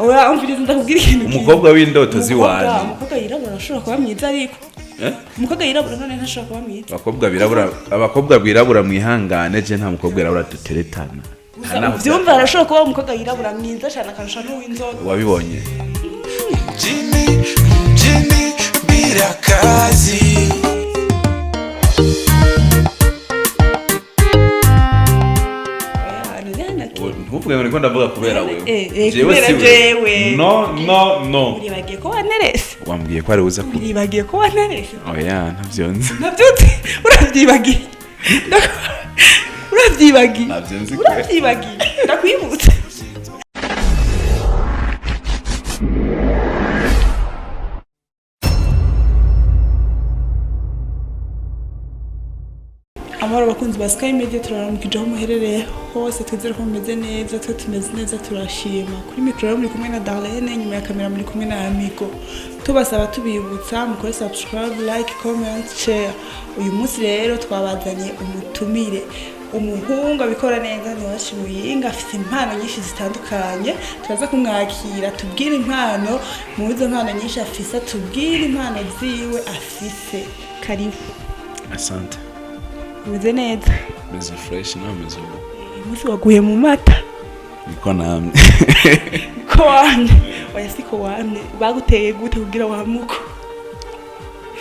oya umviriza ndakubwira ikintu umukobwa w'indoto ziwanje umukobwa yirabura ashobora kuba mwiza ariko umukobwa yirabura none ntashobora kuba mwiza abakobwa birabura mwihangane je nta mukobwa yirabura duteretana byumva arashobora kuba umukobwa yirabura mwiza cyane akarusha n'uw'inzobe wabibonye Jimmy birakazi ntuvuge ngo niko ndavuga kubera wewe jewe no uribagiye ko wanerese wambwiye ko ari uza ku uribagiye ko wanerese oya ntavyonze urabyibagiye ntavyonze urabyibagiye ndakwibutse amara bakunzi ba Sky Media turaramukije aho muherereye hose twizere ko mumeze neza twe tumeze neza turashima kuri micro muri kumwe na Darlene nyuma ya kamera muri kumwe na Amigo tubasaba tubibutsa mukore subscribe like comment share uyu munsi rero twabazanye umutumire umuhungu abikora neza ni washimuyinga afite impano nyinshi zitandukanye turaza kumwakira tubwire impano muzo impano nyinshi afise tubwire impano ziwe afise karibu asante umeze neza meze fresh na meze umunsi waguye mu mata niko namwe ko wamye oya siko wamye baguteye gute kugira wamuko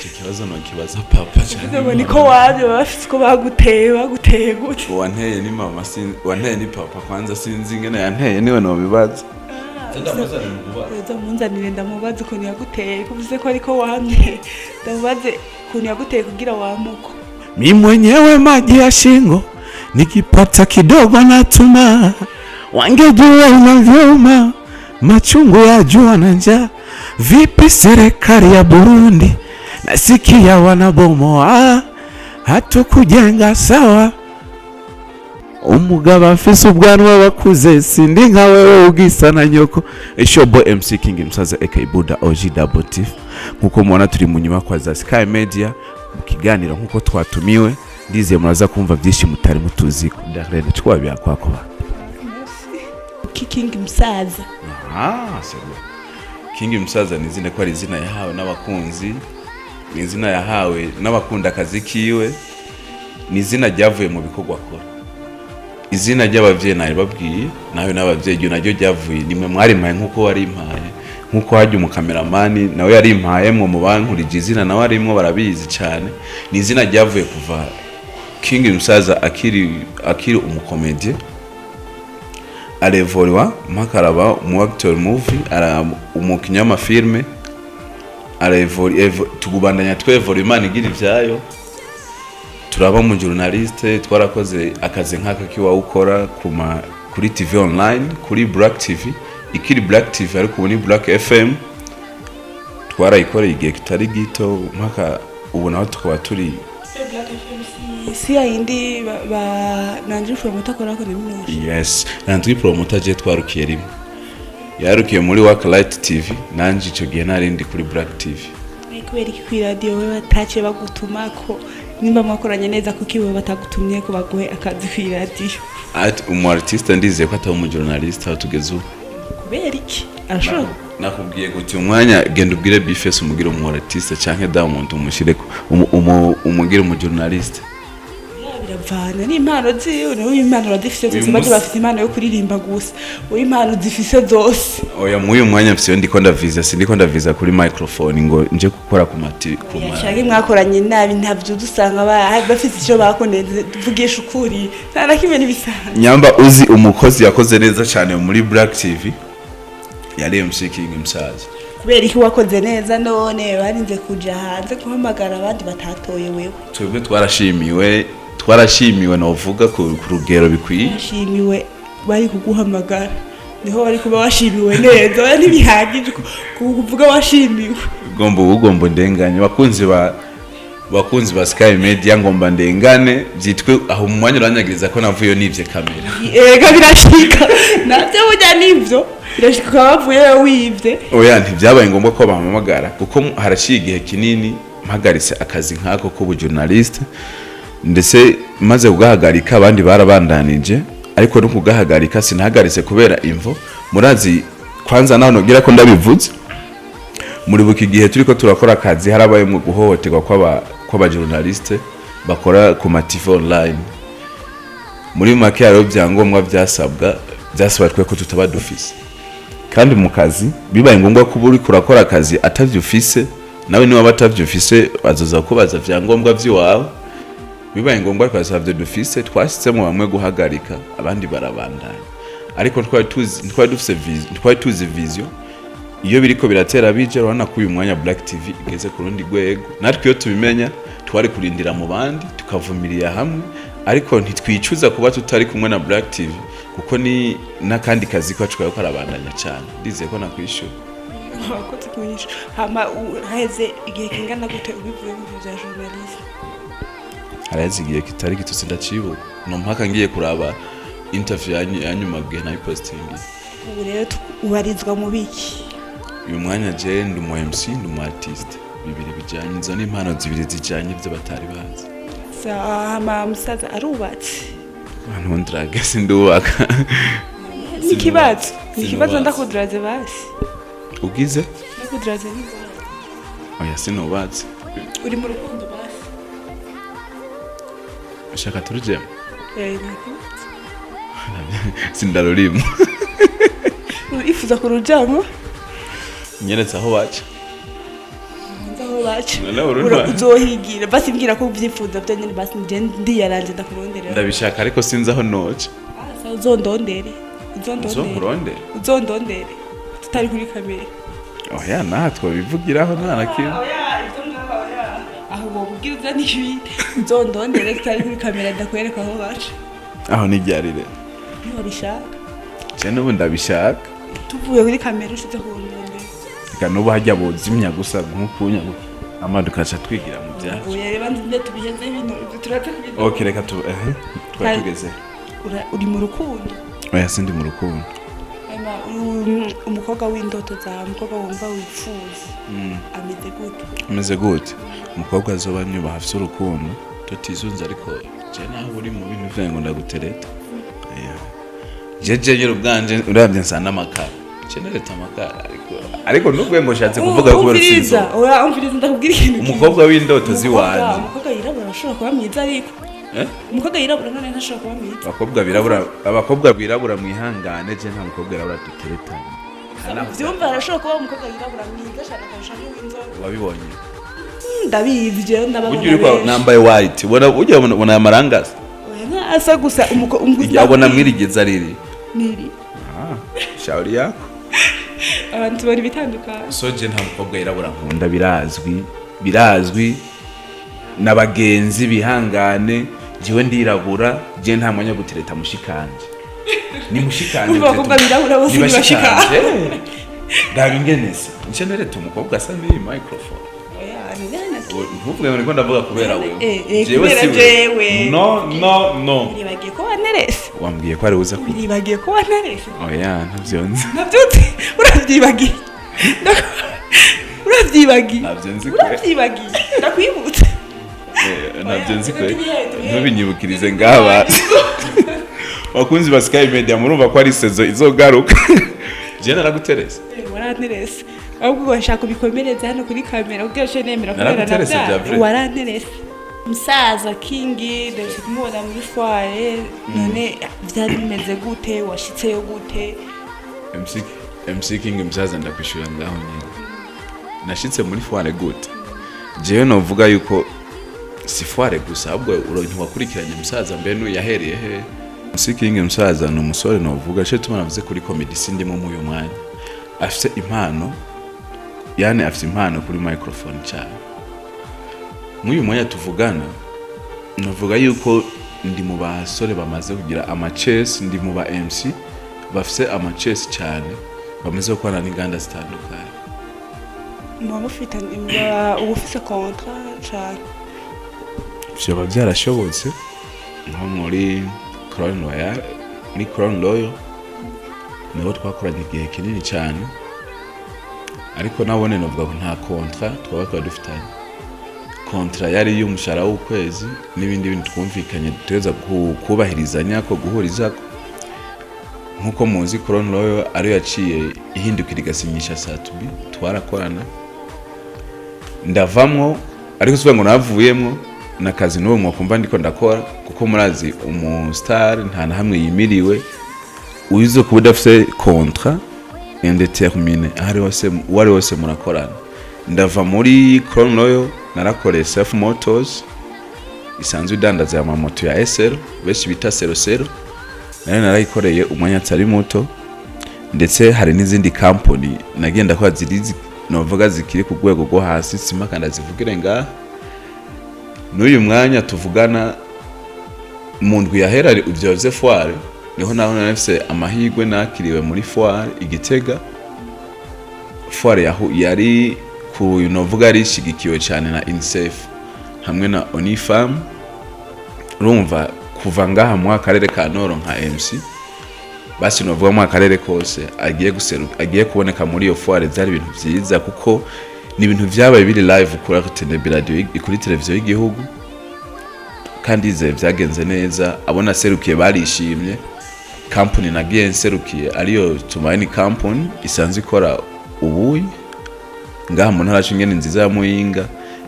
ikibazo no kibaza papa cyane ngo niko wamye bafite ko baguteye gute wanteye ni mama wanteye ni papa kwanza sinzi ngene yanteye niwe no bibaza munzanire ndamubaza ukuntu yaguteye kuvuze ko ariko wamye ndamubaze ukuntu yaguteye kugira wamuko mi mwenyewe maji ya shingo nikipata kidogo natuma wangejua unavyouma machungu ya jua na njaa vipi serikali ya Burundi nasikia wanabomoa hatukujenga sawa umugabo afise ubwanwa bakuze sindi nka wewe ugisa na nyoko Ishobo MC King Msaza aka Buda OG Double Tiff nkuko mubona turi mu nyubako za Sky Media mukiganiro nkuko twatumiwe ndize muraza kumva byinshi mutari mutuzi Darlene twabya kwako King Msaza sebo King Msaza ni izina ko ari izina yahawe n'abakunzi ni izina yahawe n'abakunda akazi kiwe ni izina ryavuye mu bikorwa akora izina ry'abavyeyi nayo babwiye nayo n'abavyeyi ryo naryo ryavuye nimwe mwari mpaye nkuko wari mpaye nkuko haje umukameramani nawe yari mpaye mu bankurije izina nawe arimwo barabizi cyane ni izina ryavuye kuva King Msaza akiri umukomedie arevoriwa makaraba mu actor movie ara umukinyama filme arevori tugubandanya twevori imana igira ivyayo turaba mu journaliste twarakoze akazi nkaka kiwa ukora kuri TV online kuri Black TV ikiri Black TV ariko ubu ni Black FM twarayikoreye igihe kitari gito mpaka ubu naho tukaba turi Black FM si yindi nanje promoter akora ko nimwe yes nanje promoter je twarukiye rimwe yarukiye muri Work Light TV nanje ico gihe narindi kuri Black TV kubera iki kuri radio we batace bagutuma ko nimba mwakoranye neza kuko iwe batagutumye ko baguhe akazi kuri radio umu artiste ndize ko ataba umu journalist aho tugeze ubu kubera iki arashobora nakubwiye guti umwanya genda ubwire Bifes umugira umu artiste canke Diamond umushireko umugira umu journalist biravana ni impano ziwe no impano radifise zose baje bafite impano yo kuririmba gusa uyu impano zifise zose oya muyu mwanya mfise ndiko ndaviza kuri microphone ngo nje gukora ku mati yashaka mwakoranye nabi ntavyo dusanga bafite icyo bakoneze tuvugisha ukuri nta kimwe nibisanga nyamba uzi umukozi yakoze neza cyane muri Black TV yari MC King Msaza kubera iki wakoze neza none barinze kuja hanze guhamagara abandi batatoye wewe twebwe twarashimiwe novuga ku rugero bikwiye yashimiwe bari kuguhamagara niho bari kuba washimiwe neza ntibihagije kuvuga washimiwe ugomba ndenganye bakunzi ba Sky Media ngomba ndengane byitwe aho mu mwanya uranyagiriza ko navuye nivye kamera ega birashika navyo burya nivyo birashika bavuye wivye oya ntibyabaye ngombwa ko bampamagara kuko harashiye igihe kinini mpagaritse akazi nkako ko journalist ndetse maze kugahagarika abandi barabandanije ariko no kugahagarika sinahagaritse kubera imvo murazi kwanza naho nogira ko ndabivuze muri buki gihe turiko turakora akazi harabaye mu guhohoterwa kw'aba journaliste bakora ku ma TV online muri make yaro byangombwa byasabwa twe ko tutaba dufise kandi mu kazi bibaye ngombwa ko uri kurakora akazi atavyufise nawe niba batavyufise bazoza kubaza vyangombwa vy'iwawe bibaye ngombwa ko asavye dufise twashitsemo bamwe guhagarika abandi barabandanya ariko twari tuzi vision iyo biriko biratera bije urabona ko uyu mwanya Black TV igeze ku rundi rwego natwe iyo tubimenya twari kurindira mu bandi tukavumiriya hamwe ariko ntitwicuza kuba tutari kumwe na Black TV kuko ni nakandi kazi ko twaye ko arabandanya cyane ndizeye ko nakwishura ko tukwisha hama heze igihe kingana gute ubivuye mu bya journalism hareze igihe kitari gitutse ndacibuka no mpaka ngiye kuraba interview yanyuma gihe na posting ubu rero ubarizwa mu biki uyu mwanya je ndi mu MC ndi mu artist bibiri bijanye izo n'impano zibiri zijanye byo batari bazi hama Msaza arubatse abantu ndrage sindubaka nikibazo ndakudraze basi ugize ndakudraze ni oya sinubatse uri mu rukundo basi shaka turuje nako sindarurimu ifuza kurujamo nyeretse aho baca uzohigira basi mbwira ko ubyifuza byo nyine basi ndiyaranje ndakuronderera ndabishaka ariko sinzi aho noce uzondondere uzondondere tutari kuri kamera oya natwe bivugiraho nta na kimwe aho bobwiriza n'ibindi uzondondere tutari kuri kamera ndakwereka aho baca aho nijyarire niba bishaka je n'ubu ndabishaka tuvuye kuri kamera ushize kurondera nubu hajya buzimya gusa nk'ukunya amadu kaca twigira mu byacu reba nzi tubigeze ibintu turatubigeze okay reka twatugeze uri mu rukundo oya sindi mu rukundo umukobwa w'indoto za umukobwa wumva wifuza ameze gute umukobwa azoba nyuba hafite urukundo tutizunze ariko je naho uri mu bintu vyange ngo ndagutereta jeje nyiro bwanje urabye nsana amakara Notereta amakara ariko nubwo ngo shatse kuvuga ko rusizo umviriza ndakubwira ikintu umukobwa w'indoto ziwanje umukobwa yirabura ashobora kuba mwiza ariko umukobwa yirabura none ntashobora kuba mwiza abakobwa birabura mwihangane je nta mukobwa yirabura duteretanye vyumva arashobora kuba umukobwa yirabura mwiza cyane akarusha n'uw'inzobe wabibonye ndabizi je ndababona ujye uriko nambaye white ubona amarangasa oya asa gusa abona mwirigeza riri niri shauri yako abantu bari bitandukanye so je nta mukobwa yirabura nkunda birazwi n'abagenzi bihangane jiwe ndirabura je nta mwanya gutereta mushikanje ni mushikanje umukobwa birabura bose ni bashikanje ndabingenese nje nereta umukobwa asa n'iyi microphone oya ni nana ntuvuge ngo ndavuga kubera wewe jewe no nibagiye ko wanerese wambwiye ko ari uza ku nibagiye ko wanerese oya ntavyonze urabyibagiye urabyibagiye ndakwibutse nabyo nzi ko ntubinyibukirize ngaba bakunzi ba Sky Media murumva ko ari sezo izogaruka je naraguterese waranterese ahubwo bashaka kubikomereza hano kuri kamera ubwo yashe nemera kubera nabyo waranterese Msaza Kingi ndetse kumubona muri foire none byari bimeze gute washitseyo gute MC King Msaza ndakwishura ngaho nyine nashitse muri foire gute jewe novuga yuko si foire gusa ahubwo ntiwakurikiranye Msaza mbe yahereye he MC King Msaza ni umusore novuga cyo tumanavuze kuri comedy sindimo mu uyu mwanya afite impano yani afite impano kuri microphone cyane muyu mwanya tuvugana navuga yuko ndi mu basore bamaze kugira amachess ndi mu ba MC bafite amachess cyane bamaze gukora n'inganda zitandukanye mufite ubufise contrat cyane byo byarashobotse nko muri Crown Royal niho twakoranye igihe kinini cyane ariko nabone navuga ko nta contrat twaba dufitanye contrat yari y'umushahara w'ukwezi n'ibindi bintu twumvikanye tuteza kubahirizanya ko guhuriza nkuko muzi Crown Royal ariyo yaciye ihindukira igasinyisha Satubi twarakorana ndavamwo ariko suvuga ngo navuyemwo nakazi n'uwo mwakumva ndiko ndakora kuko murazi umustar nta na hamwe yimiriwe uizo kubudafise contrat indeterminé wari wose murakorana ndava muri Crown Royal narakoreye Self Motors isanzwe idandaza amamoto ya SL benshi bita 00 nayo narayikoreye umwanya atari muto ndetse hari n'izindi company nagenda kwa zirizi novuga zikiri ku rwego rwo hasi sima kandi zivugire ngaha n'uyu mwanya tuvugana mu ndwi yahera uvyoze foire niho naho nafise amahirwe nakiriwe muri foire igitega foire yari ku novuga ari shigikiwe cyane na INSEF hamwe na Onifam urumva kuva ngaha mu akarere ka Noro nka MC basi novuga mu akarere kose agiye kuboneka muri iyo foire zari ibintu byiza kuko ni ibintu byabaye biri live kuri televiziyo y'igihugu kandi ize byagenze neza abona serukiye barishimye company nagiye serukiye ariyo Tumaini company isanzwe ikora ubuyi ngaha mu ntara cy'ingene nziza ya Muyinga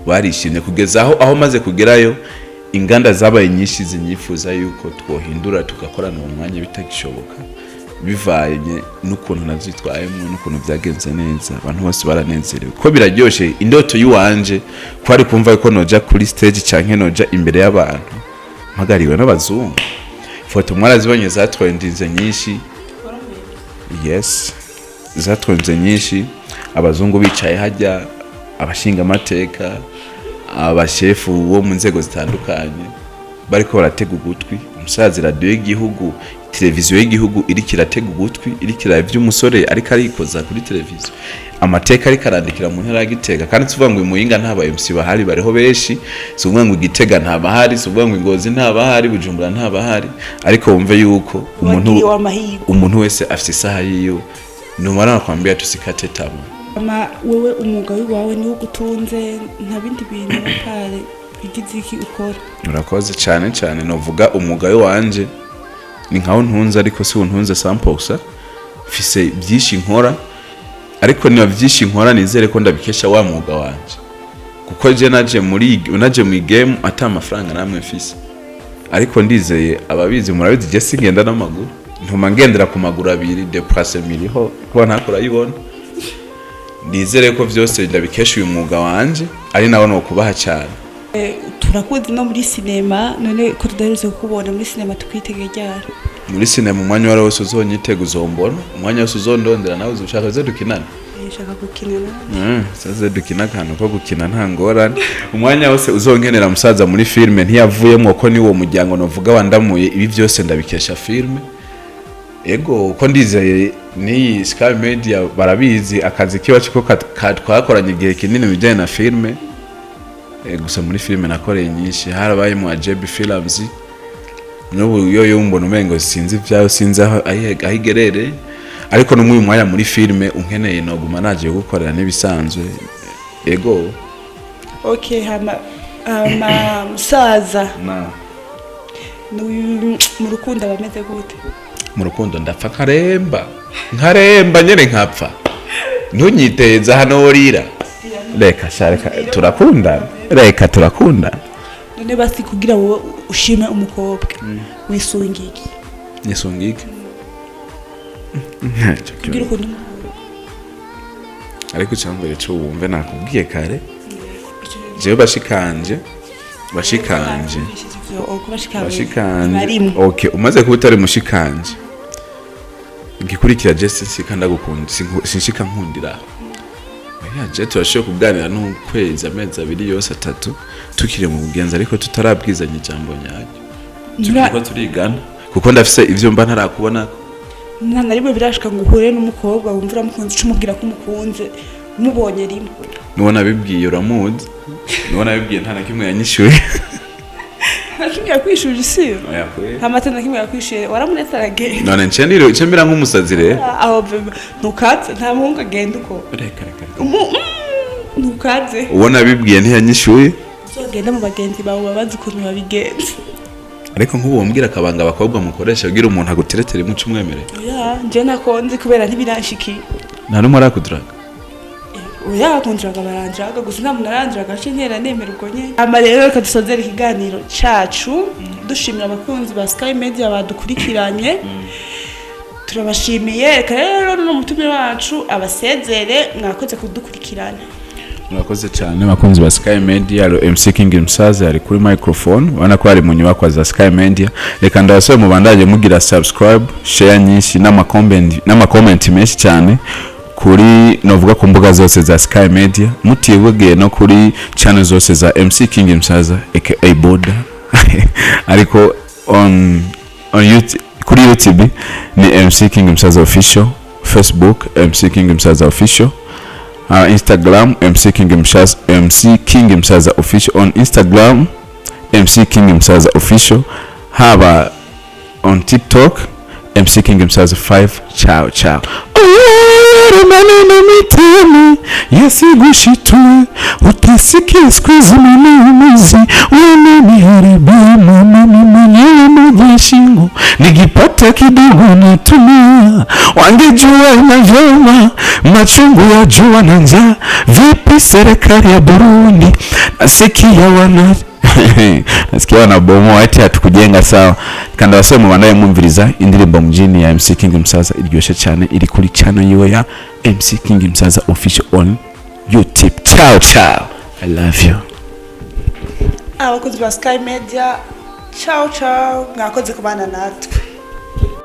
barishimye kugeza aho maze kugerayo inganda zabaye nyinshi zinyifuza yuko twohindura tugakorana mu mwanya bitagishoboka bivanye n'ukuntu navyitwayemo n'ukuntu byagenze neza abantu bose baranezerewe ko biraryoshe indoto yuwanje kwari kumva ko noja kuri stage canke noja imbere y'abantu mpagariwe n'abazungu foto mwarazibonye zatwendinze nyinshi yes zatwenze nyinshi abazungu bicaye hajya abashinga amateka abashefu bo mu nzego zitandukanye bariko baratega ugutwi umusazi radio y'igihugu televiziyo y'igihugu iri kiratega ugutwi iri kirava by'umusore ariko arikoza kuri televiziyo amateka ariko arandikira mu ntara y'Igitega kandi tuvuga ngo Muyinga ntaba MC bahari bariho benshi tuvuga ngo Igitega ntabahari tuvuga ngo Ngozi ntabahari Bujumbura ntabahari ariko wumve yuko umuntu wese afite isaha yiyo numara nakwambia tusikate tamu wewe umwuga wawe ni ugutunze nta bindi bintu bakare bigize iki ukora urakoze cyane novuga umwuga wanje ni nkaho ntunze ariko si untunze sampoxa fise byinshi nkora ariko niba byinshi nkora nizere ko ndabikesha wa mwuga wanje kuko je naje mu game ata amafaranga namwe mfise ariko ndizeye ababizi murabizi je singenda n'amaguru ntuma ngendera ku maguru abiri déplacer miliho ko ntakora yibona ndizere ko byose ndabikesha uyu mwuga wanje ari nawo no kubaha cyane turakuzi no muri cinema none ko tudaherutse kukubona muri cinema tukwitegera muri cinema umwanya wari wose uzonyitega uzombona umwanya wose uzondondera nawe uzushaka ze dukinana nshaka gukinana saze dukina kantu ko gukina nta ngorane umwanya wose uzonkenera Msaza muri filme ntiyavuyemo ko ni wo muryango novuga wandamuye ibi byose ndabikesha filme ego uko ndizeye ni Sky Media barabizi akazi kiwacu ko twakoranye igihe kinini bijyanye na filme gusa muri filme nakoreye nyinshi harabaye mu AJB Films n'ubu yo mbona umengo sinzi byaho sinzi ahigerere ariko no mu mwanya muri filme unkeneye no guma naje gukorera nibisanzwe ego okay Msaza na mu rukundo bameze gute mu rukundo ndapfa nkaremba nyene nkapfa ntunyiteza hano worira reka shareka turakunda none basi kugira wowe ushime umukobwa wisungiki nisungiki kugira ukuntu ariko cyambere cyo wumve nakubwiye kare jewe bashikanje okay umaze kuba utari mushikanje igikurikira Jesse sikanda gukunda sinshika nkundira je turashoye kuganira n'ukwezi amezi abiri yose 3 tukire mu bugenza ariko tutarabwizanya ijambo nyaryo tuko turigana kuko ndafise ivyo mba ntarakubona nana rimwe birashika ngo uhure n'umukobwa wumvira mukunzi cumubwira ko umukunze umubonye rimwe nubona bibwiye uramuzi nubona bibwiye nta nakimwe yanyishuye nakimwe yakwishuje isi amatana kimwe yakwishuye waramunetse aragenda none ncembira nk'umusazi rero aho ntukaze nta muhungu agenda uko reka ntukaze ubona bibwiye ntiyanyishuye uzogenda mu bagenzi bawe babazi ukuntu babigenza ariko nk'ubu wombwira akabanga abakobwa mukoresha kugira umuntu aguteretere mu cyumwemerere. Oya nje nakonzi kubera ntibiranshiki. Nta numwe arakuduraga. Oya kundraga barandraga gusa nta munarandraga cyintera nemera ubwo nye. Ama rero reka dusozera ikiganiro cacu dushimira abakunzi ba Sky Media badukurikiranye. Turabashimiye rero no mutumire wacu abasezere mwakoze kudukurikirana. Murakoze cyane bakunzi ba Sky Media. MC King Msaza ari kuri microphone, ubona ko ari mu nyubako za Sky Media. Reka ndabasaba mubandanye mugira subscribe, share nyinshi n'ama comment menshi cyane kuri novuga ku mbuga zose za Sky Media, mutibugiye no kuri channel zose za MC King Msaza aka Boda ariko on YouTube, kuri YouTube ni MC King Msaza official, Facebook MC King Msaza official, Instagram MC King Msaza official, on Instagram MC King Msaza official, haba on TikTok MC King Msaza 5. Ciao ciao. Maneno mitemi yasigushitue utasikia squeeze mnunuzi wananiharibia mimi mwenyewe mwenye shingo nikipata kidogo natumia wangejua inavyoma machungu ya jua na njaa vipi serikali ya Burundi nasikia wanabomo ati hatukujenga sawa. Kandi wasema bandaye mwumviriza indirimbo mjini ya MC King Msaza iryoshe cyane iri kuri channel yiwe ya MC King Msaza official on YouTube. Ciao ciao, I love you. Abakozi ba Sky Media, ciao ciao, mwakoze kubana natwe.